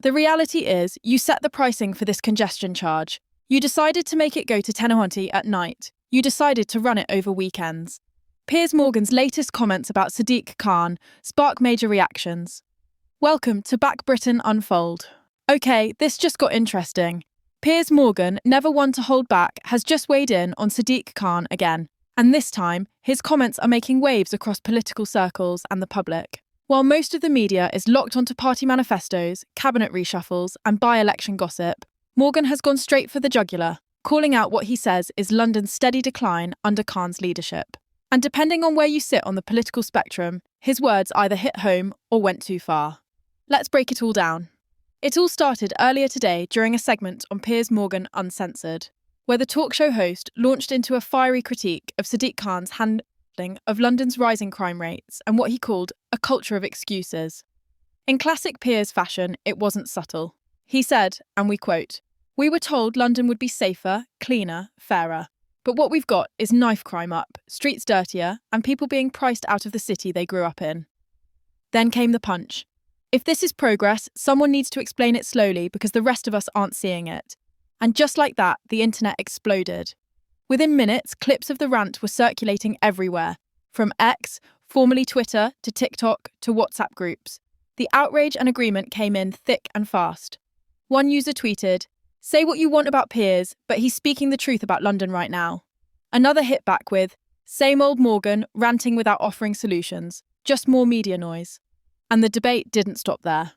The reality is, you set the pricing for this congestion charge. You decided to make it go to 10:20 at night. You decided to run it over weekends. Piers Morgan's latest comments about Sadiq Khan spark major reactions. Welcome to Back Britain Unfold. Okay, this just got interesting. Piers Morgan, never one to hold back, has just weighed in on Sadiq Khan again. And this time, his comments are making waves across political circles and the public. While most of the media is locked onto party manifestos, cabinet reshuffles, and by-election gossip, Morgan has gone straight for the jugular, calling out what he says is London's steady decline under Khan's leadership. And depending on where you sit on the political spectrum, his words either hit home or went too far. Let's break it all down. It all started earlier today during a segment on Piers Morgan Uncensored, where the talk show host launched into a fiery critique of Sadiq Khan's handling of London's rising crime rates and what he called a culture of excuses. In classic Piers fashion, it wasn't subtle. He said, and we quote, "We were told London would be safer, cleaner, fairer. But what we've got is knife crime up, streets dirtier, and people being priced out of the city they grew up in." Then came the punch. If this is progress, someone needs to explain it slowly because the rest of us aren't seeing it. And just like that, the internet exploded. Within minutes, clips of the rant were circulating everywhere, from X, formerly Twitter, to TikTok, to WhatsApp groups. The outrage and agreement came in thick and fast. One user tweeted, "Say what you want about Piers, but he's speaking the truth about London right now." Another hit back with, "Same old Morgan, ranting without offering solutions, just more media noise." And the debate didn't stop there.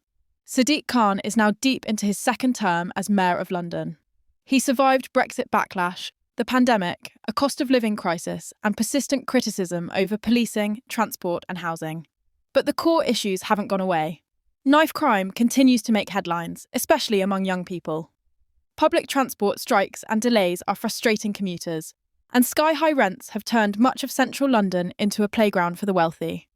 Sadiq Khan is now deep into his second term as Mayor of London. He survived Brexit backlash, the pandemic, a cost of living crisis, and persistent criticism over policing, transport, and housing. But the core issues haven't gone away. Knife crime continues to make headlines, especially among young people. Public transport strikes and delays are frustrating commuters, and sky-high rents have turned much of central London into a playground for the wealthy.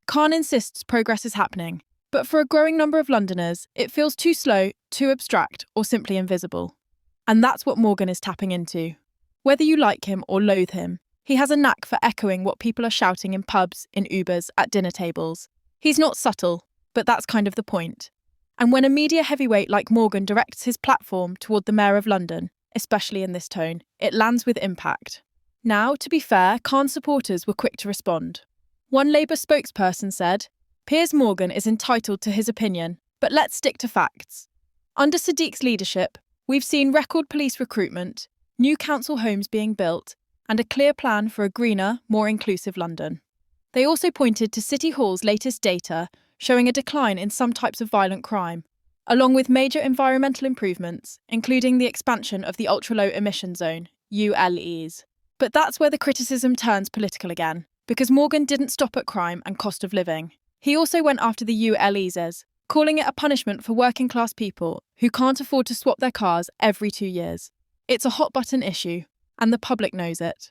Khan insists progress is happening, but for a growing number of Londoners, it feels too slow, too abstract, or simply invisible. And that's what Morgan is tapping into. Whether you like him or loathe him, he has a knack for echoing what people are shouting in pubs, in Ubers, at dinner tables. He's not subtle, but that's kind of the point. And when a media heavyweight like Morgan directs his platform toward the Mayor of London, especially in this tone, it lands with impact. Now, to be fair, Khan's supporters were quick to respond. One Labour spokesperson said, "Piers Morgan is entitled to his opinion, but let's stick to facts. Under Sadiq's leadership, we've seen record police recruitment, new council homes being built, and a clear plan for a greener, more inclusive London." They also pointed to City Hall's latest data showing a decline in some types of violent crime, along with major environmental improvements, including the expansion of the ultra-low emission zone, ULEs. But that's where the criticism turns political again, because Morgan didn't stop at crime and cost of living. He also went after the ULEs, calling it a punishment for working-class people who can't afford to swap their cars every 2 years. It's a hot-button issue, and the public knows it.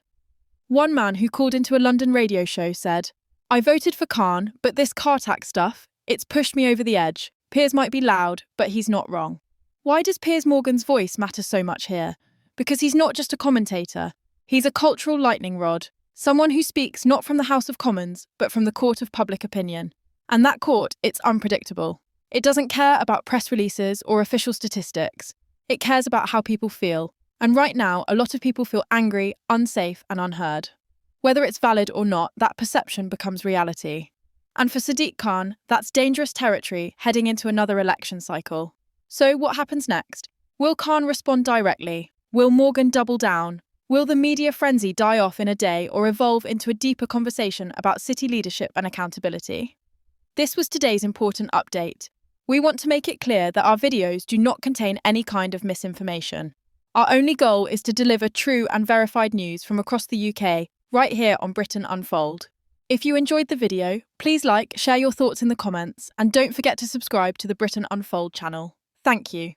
One man who called into a London radio show said, "I voted for Khan, but this car tax stuff, it's pushed me over the edge. Piers might be loud, but he's not wrong." Why does Piers Morgan's voice matter so much here? Because he's not just a commentator. He's a cultural lightning rod, someone who speaks not from the House of Commons, but from the court of public opinion. And that court, it's unpredictable. It doesn't care about press releases or official statistics. It cares about how people feel. And right now, a lot of people feel angry, unsafe, and unheard. Whether it's valid or not, that perception becomes reality. And for Sadiq Khan, that's dangerous territory heading into another election cycle. So what happens next? Will Khan respond directly? Will Morgan double down? Will the media frenzy die off in a day or evolve into a deeper conversation about city leadership and accountability? This was today's important update. We want to make it clear that our videos do not contain any kind of misinformation. Our only goal is to deliver true and verified news from across the UK, right here on Britain Unfold. If you enjoyed the video, please like, share your thoughts in the comments, and don't forget to subscribe to the Britain Unfold channel. Thank you.